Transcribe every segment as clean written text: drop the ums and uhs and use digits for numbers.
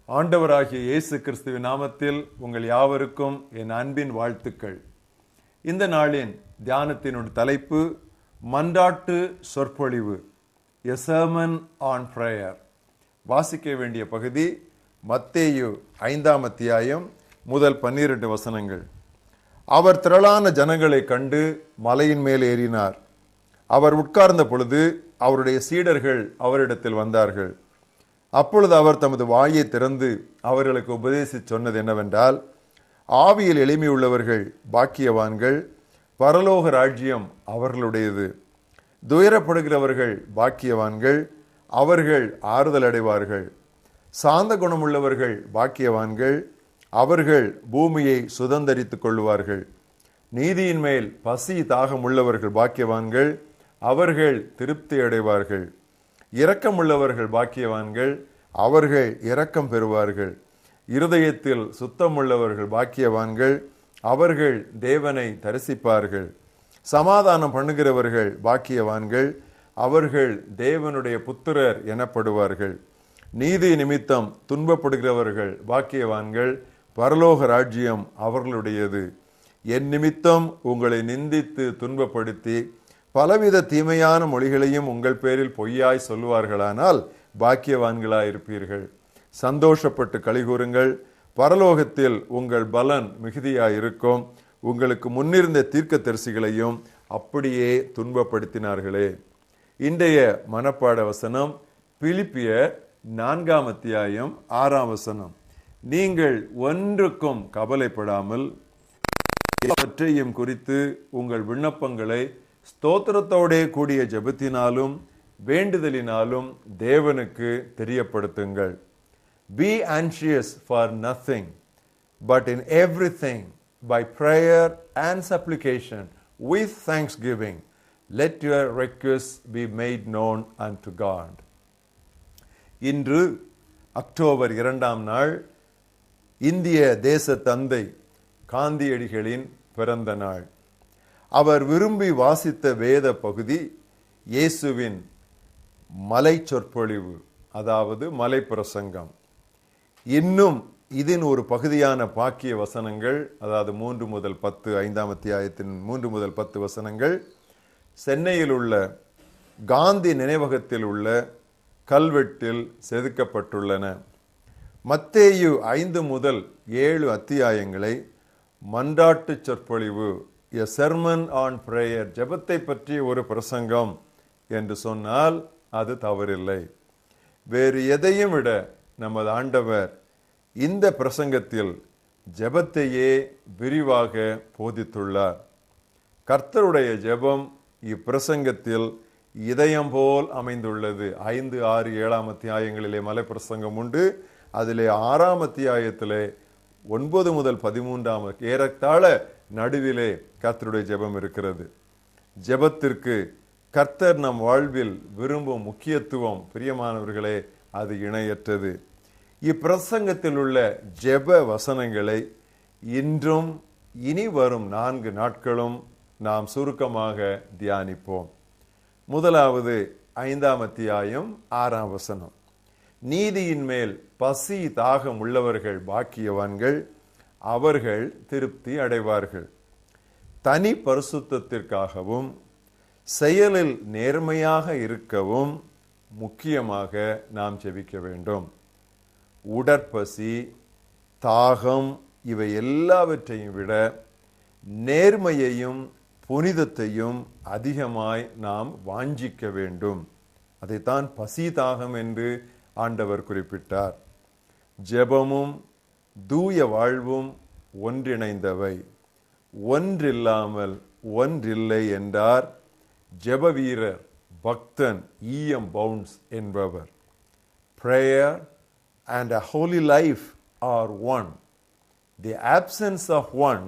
ஆண்டவராகிய இயேசு கிறிஸ்துவின் நாமத்தில் உங்கள் யாவருக்கும் என் அன்பின் வாழ்த்துக்கள். இந்த நாளின் தியானத்தினுடைய தலைப்பு மன்றாட்டு சொற்பொழிவு, A Sermon on Prayer. வாசிக்க வேண்டிய பகுதி மத்தேயு 5ஆம் அத்தியாயம் முதல் 12 வசனங்கள். அவர் திரளான ஜனங்களை கண்டு மலையின் மேல் ஏறினார். அவர் உட்கார்ந்த பொழுது அவருடைய சீடர்கள் அவரிடத்தில் வந்தார்கள். அப்பொழுது அவர் தமது வாயை திறந்து அவர்களுக்கு உபதேசித்து சொன்னது என்னவென்றால், ஆவியில் எளிமையுள்ளவர்கள் பாக்கியவான்கள், பரலோக ராஜ்யம் அவர்களுடையது. துயரப்படுகிறவர்கள் பாக்கியவான்கள், அவர்கள் ஆறுதல் அடைவார்கள். சாந்த குணமுள்ளவர்கள் பாக்கியவான்கள், அவர்கள் பூமியை சுதந்தரித்துக் கொள்வார்கள். நீதியின் மேல் பசி தாகம் உள்ளவர்கள் பாக்கியவான்கள், அவர்கள் திருப்தி அடைவார்கள். இரக்கமுள்ளவர்கள் பாக்கியவான்கள், அவர்கள் இரக்கம் பெறுவார்கள். இருதயத்தில் சுத்தமுள்ளவர்கள் பாக்கியவான்கள், அவர்கள் தேவனை தரிசிப்பார்கள். சமாதானம் பண்ணுகிறவர்கள் பாக்கியவான்கள், அவர்கள் தேவனுடைய புத்திரர் எனப்படுவார்கள். நீதி நிமித்தம் துன்பப்படுகிறவர்கள் பாக்கியவான்கள், பரலோக ராஜ்யம் அவர்களுடையது. என் நிமித்தம் உங்களை நிந்தித்து துன்பப்படுத்தி பலவித தீமையான மொழிகளையும் உங்கள் பேரில் பொய்யாய் சொல்லுவார்களானால் பாக்கியவான்களாயிருப்பீர்கள். சந்தோஷப்பட்டு களிகூறுங்கள், பரலோகத்தில் உங்கள் பலன் மிகுதியாயிருக்கும். உங்களுக்கு முன்னிருந்த தீர்க்கதரிசிகளையும் அப்படியே துன்பப்படுத்தினார்களே. இன்றைய மனப்பாட வசனம் பிலிப்பியர் 4ஆம் அத்தியாயம் 6ஆம் வசனம். நீங்கள் ஒன்றுக்கும் கவலைப்படாமல் எல்லாவற்றையும் குறித்து உங்கள் விண்ணப்பங்களை ஸ்தோத்திரத்தோடே கூடிய ஜெபத்தினாலும் வேண்டுதலினாலும் தேவனுக்கு தெரியப்படுத்துங்கள். Be anxious for nothing, but in everything by prayer and supplication with thanksgiving let your requests be made known unto God. இன்று அக்டோபர் 2ஆம் நாள் இந்திய தேச தந்தை காந்தியடிகளின் பிறந்த நாள். அவர் விரும்பி வாசித்த வேத பகுதி இயேசுவின் மலை சொற்பொழிவு, அதாவது மலை பிரசங்கம். இன்னும் இதன் ஒரு பகுதியான பாக்கிய வசனங்கள், அதாவது 3 முதல் 10, 5ஆம் அத்தியாயத்தின் 3 முதல் 10 வசனங்கள் சென்னையில் உள்ள காந்தி நினைவகத்தில் உள்ள கல்வெட்டில் செதுக்கப்பட்டுள்ளன. மத்தேயு 5 முதல் 7 அத்தியாயங்களை மன்றாட்டு சொற்பொழிவு, A Sermon on Prayer, ஜெபத்தை பற்றி ஒரு பிரசங்கம் என்று சொன்னால் அது தவறில்லை. வேறு எதையும் விட நமது ஆண்டவர் இந்த பிரசங்கத்தில் ஜெபத்தையே விரிவாக போதித்துள்ளார். கர்த்தருடைய ஜெபம் இப்பிரசங்கத்தில் இதயம் போல் அமைந்துள்ளது. 5, 6, 7ஆம் அத்தியாயங்களிலே மலை பிரசங்கம் உண்டு. அதிலே 6ஆம் அத்தியாயத்திலே 9 முதல் 13ஆம் ஏறத்தாழ நடுவிலே கர்த்தருடைய ஜெபம் இருக்கிறது. ஜெபத்திற்கு கர்த்தர் நம் வாழ்வில் விரும்பும் முக்கியத்துவம், பிரியமானவர்களே, அது இணையற்றது. இப்பிரசங்கத்தில் உள்ள ஜெப வசனங்களை இன்றும் இனி வரும் 4 நாட்களும் நாம் சுருக்கமாக தியானிப்போம். முதலாவது 5ஆம் அத்தியாயம் 6ஆம் வசனம். நீதியின் மேல் பசி தாகம் உள்ளவர்கள் பாக்கியவான்கள், அவர்கள் திருப்தி அடைவார்கள். தனி பரிசுத்தத்திற்காகவும் செயலில் நேர்மையாக இருக்கவும் முக்கியமாக நாம் ஜெபிக்க வேண்டும். உடற்பசி, தாகம் இவை எல்லாவற்றையும் விட நேர்மையையும் புனிதத்தையும் அதிகமாய் நாம் வாஞ்சிக்க வேண்டும். அதைத்தான் பசி தாகம் என்று ஆண்டவர் குறிப்பிட்டார். ஜெபமும் தூய வாழ்வும் ஒன்றிணைந்தவை. ஒன்றில்லாமல் ஒன்றில்லை என்றார் ஜெப வீரர் பக்தன் E.M. பவுன்ஸ் என்பவர். Prayer and a holy life are one. The absence of one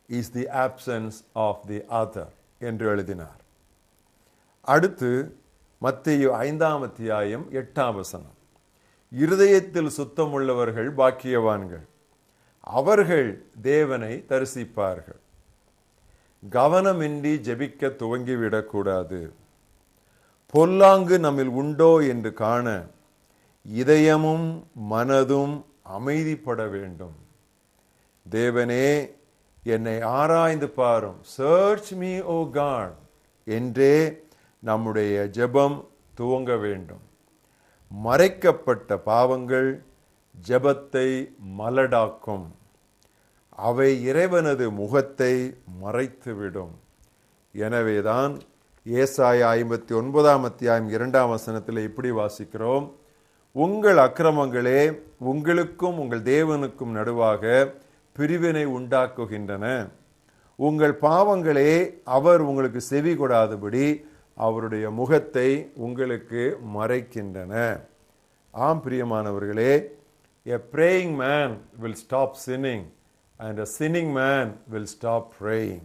is the absence of the other என்று எழுதினார். அடுத்து மத்தேயு 5ஆம் அத்தியாயம் 8ஆம் வசனம். இருதயத்தில் சுத்தமுள்ளவர்கள் பாக்கியவான்கள், அவர்கள் தேவனை தரிசிப்பார்கள். கவனமின்றி ஜெபிக்க துவங்கிவிடக்கூடாது. பொல்லாங்கு நம்மில் உண்டோ என்று காண இதயமும் மனதும் அமைதிப்பட வேண்டும். தேவனே, என்னை ஆராய்ந்து பாரும், சர்ச் மீ ஓ காட் என்றே நம்முடைய ஜெபம் துவங்க வேண்டும். மறைக்கப்பட்ட பாவங்கள் ஜெபத்தை மலடாக்கும். அவை இறைவனது முகத்தை மறைத்துவிடும். எனவேதான் ஏசாயா 59 அத்தியாயம் 2 வசனத்தில் இப்படி வாசிக்கிறோம்: உங்கள் அக்கிரமங்களே உங்களுக்கும் உங்கள் தேவனுக்கும் நடுவாக பிரிவினை உண்டாக்குகின்றன. உங்கள் பாவங்களே அவர் உங்களுக்கு செவி கொடாதபடி அவருடைய முகத்தை உங்களுக்கு மறைக்கின்றன. ஆம் பிரியமானவர்களே, a praying man will stop sinning and a sinning man will stop praying.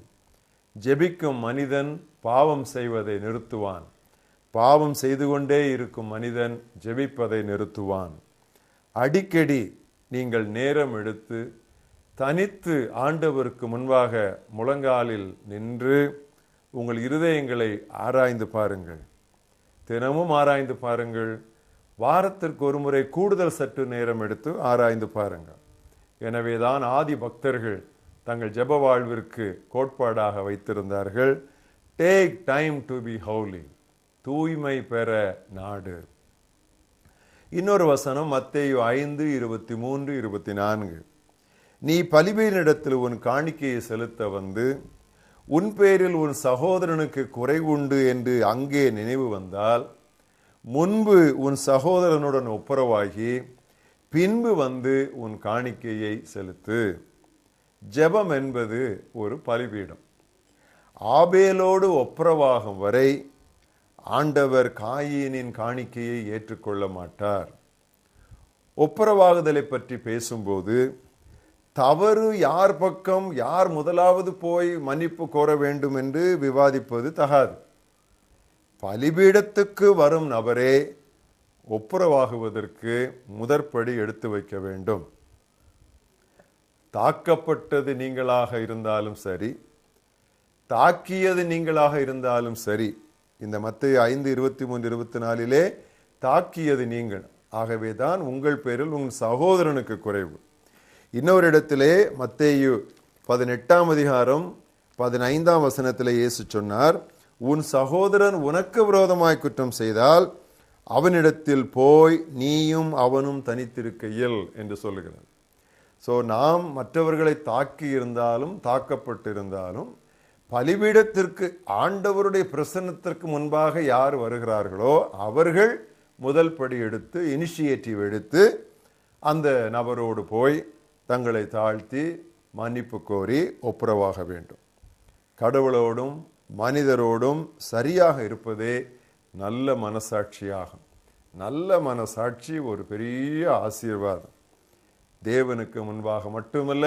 ஜெபிக்கும் மனிதன் பாவம் செய்வதை நிறுத்துவான். பாவம் செய்து கொண்டே இருக்கும் மனிதன் ஜெபிப்பதை நிறுத்துவான். அடிக்கடி நீங்கள் நேரம் எடுத்து தனித்து ஆண்டவருக்கு முன்பாக முழங்காலில் நின்று உங்கள் இருதயங்களை ஆராய்ந்து பாருங்கள். தினமும் ஆராய்ந்து பாருங்கள். வாரத்திற்கு ஒரு முறை கூடுதல் சற்று நேரம் எடுத்து ஆராய்ந்து பாருங்கள். எனவேதான் ஆதி பக்தர்கள் தங்கள் ஜெப வாழ்விற்கு கோட்பாடாக வைத்திருந்தார்கள், take time to be Holi, தூய்மை பெற நாடு. இன்னொரு வசனம் மத்தேயு 5:23-24. நீ பலிபீடத்தில் உன் காணிக்கையை செலுத்த வந்து உன் பேரில் உன் சகோதரனுக்கு குறைவுண்டு என்று அங்கே நினைவு வந்தால் முன்பு உன் சகோதரனுடன் ஒப்புரவாகி பின்பு வந்து உன் காணிக்கையை செலுத்து. ஜெபம் என்பது ஒரு பலிபீடம். ஆபேலோடு ஒப்புரவாகும் வரை ஆண்டவர் காயீனின் காணிக்கையை ஏற்றுக்கொள்ள மாட்டார். ஒப்புரவாகுதலை பற்றி பேசும்போது தவறு யார் பக்கம், யார் முதலாவது போய் மன்னிப்பு கோர வேண்டும் என்று விவாதிப்பது தகாது. பலிபீடத்துக்கு வரும் நபரே ஒப்புரவாகுவதற்கு முதற்படி எடுத்து வைக்க வேண்டும். தாக்கப்பட்டது நீங்களாக இருந்தாலும் சரி, தாக்கியது நீங்களாக இருந்தாலும் சரி, இந்த மத்தேயு 5:23-24 தாக்கியது நீங்கள், ஆகவேதான் உங்கள் பேரில் உங்கள் சகோதரனுக்கு குறைவு. இன்னொரு இடத்திலே மத்தேயு 18 வசனத்திலே இயேசு சொன்னார், உன் சகோதரன் உனக்கு விரோதமாய் குற்றம் செய்தால் அவனிடத்தில் போய் நீயும் அவனும் தனித்திருக்கையில் என்று சொல்லுகிறார். ஸோ நாம் மற்றவர்களை தாக்கி இருந்தாலும் தாக்கப்பட்டிருந்தாலும் பலிபீடத்திற்கு ஆண்டவருடைய பிரசன்னத்திற்கு முன்பாக யார் வருகிறார்களோ அவர்கள் முதல் படி எடுத்து இனிஷியேட்டிவ் எடுத்து அந்த நபரோடு போய் தங்களை தாழ்த்தி மன்னிப்பு கோரி ஒப்புரவாக வேண்டும். கடவுளோடும் மனிதரோடும் சரியாக இருப்பதே நல்ல மனசாட்சியாகும். நல்ல மனசாட்சி ஒரு பெரிய ஆசீர்வாதம். தேவனுக்கு முன்பாக மட்டுமல்ல,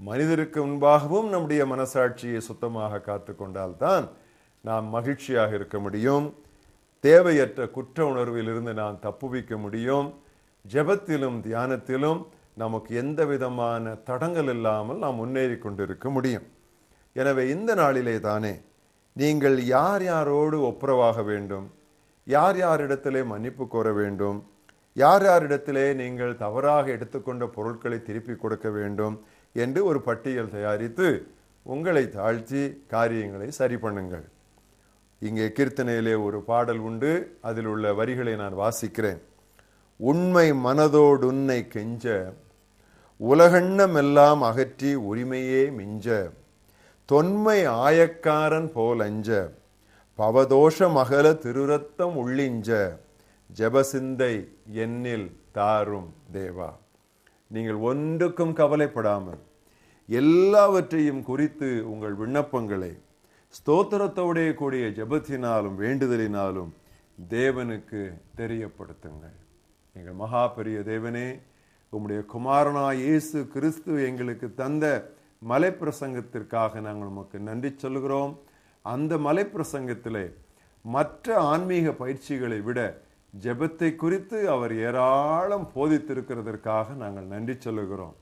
மனிதருக்கு முன்பாகவும் நம்முடைய மனசாட்சியை சுத்தமாக காத்து கொண்டால்தான் நாம் மகிழ்ச்சியாக இருக்க முடியும். தேவையற்ற குற்ற உணர்வில் இருந்து நாம் தப்புவிக்க முடியும். ஜெபத்திலும் தியானத்திலும் நமக்கு எந்த விதமான தடங்கள் இல்லாமல் நாம் முன்னேறி கொண்டிருக்க முடியும். எனவே இந்த நாளிலே தானே நீங்கள் யார் யாரோடு ஒப்புரவாக வேண்டும், யார் யாரிடத்திலே மன்னிப்பு கோர வேண்டும், யார் யாரிடத்திலே நீங்கள் தவறாக எடுத்துக்கொண்ட பொருட்களை திருப்பி கொடுக்க வேண்டும் என்று ஒரு பட்டியல் தயாரித்து உங்களை தாழ்த்தி காரியங்களை சரி பண்ணுங்கள். இங்கே கீர்த்தனையிலே ஒரு பாடல் உண்டு, அதில் உள்ள வரிகளை நான் வாசிக்கிறேன். உண்மை மனதோடு உன்னை கெஞ்ச உலகெண்ணம் எல்லாம் அகற்றி உரிமையே மிஞ்ச தொன்மை ஆயக்காரன் போல் அஞ்ச பவதோஷ மகள திருரத்தம் உள்ளிஞ்ச ஜெபசிந்தை என்னில் தாரும் தேவா. நீங்கள் ஒன்றுக்கும் கவலைப்படாமல் எல்லாவற்றையும் குறித்து உங்கள் விண்ணப்பங்களை ஸ்தோத்திரத்தோடே கூடிய ஜெபத்தினாலும் வேண்டுதலினாலும் தேவனுக்கு தெரியப்படுத்துங்கள். எங்கள் மகா பெரிய தேவனே, உம்முடைய குமாரனாய் இயேசு கிறிஸ்து எங்களுக்கு தந்த மலை பிரசங்கத்திற்காக நாங்கள் உமக்கு நன்றி சொல்கிறோம். அந்த மலை பிரசங்கத்திலே மற்ற ஆன்மீக பயிற்சிகளை விட ஜெபத்தை குறித்து அவர் ஏராளம் போதித்திருக்கிறதற்காக நாங்கள் நன்றி சொல்லுகிறோம்.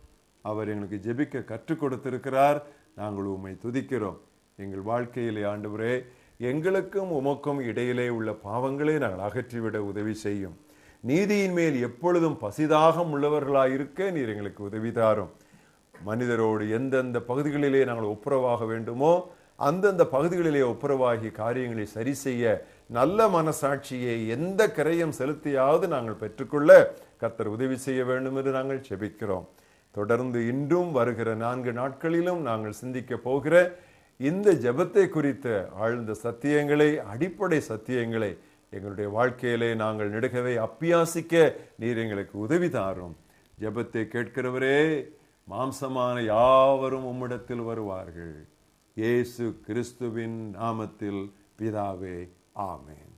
அவர் எங்களுக்கு ஜெபிக்க கற்றுக் கொடுத்திருக்கிறார். நாங்கள் உம்மை துதிக்கிறோம். எங்கள் வாழ்க்கையிலே ஆண்டவரே, எங்களுக்கும் உமக்கும் இடையிலே உள்ள பாவங்களை நாங்கள் அகற்றிவிட உதவி செய்யும். நீதியின் மேல் எப்பொழுதும் பசிதாகம் உள்ளவர்களாயிருக்க நீர் எங்களுக்கு உதவி தாரும். மனிதரோடு எந்தெந்த பகுதிகளிலே நாங்கள் ஒப்புரவாக வேண்டுமோ அந்தந்த பகுதிகளிலே ஒப்புரவாகி காரியங்களை சரி செய்ய நல்ல மனசாட்சியை எந்த கிரயம் செலுத்தியாவது நாங்கள் பெற்றுக்கொள்ள கர்த்தர் உதவி செய்ய வேண்டும் என்று நாங்கள் ஜெபிக்கிறோம். தொடர்ந்து இன்றும் வருகிற 4 நாட்களிலும் நாங்கள் சிந்திக்க போகிற இந்த ஜெபத்தை குறித்த ஆழ்ந்த சத்தியங்களை, அடிப்படை சத்தியங்களை எங்களுடைய வாழ்க்கையிலே நாங்கள் நெடுகவே அப்பியாசிக்க நீர் எங்களுக்கு உதவி தாரும். ஜெபத்தை கேட்கிறவரே, மாம்சமான யாவரும் உம்மிடத்தில் வருவார்கள். இயேசு கிறிஸ்துவின் நாமத்தில் பிதாவே, ஆமென்.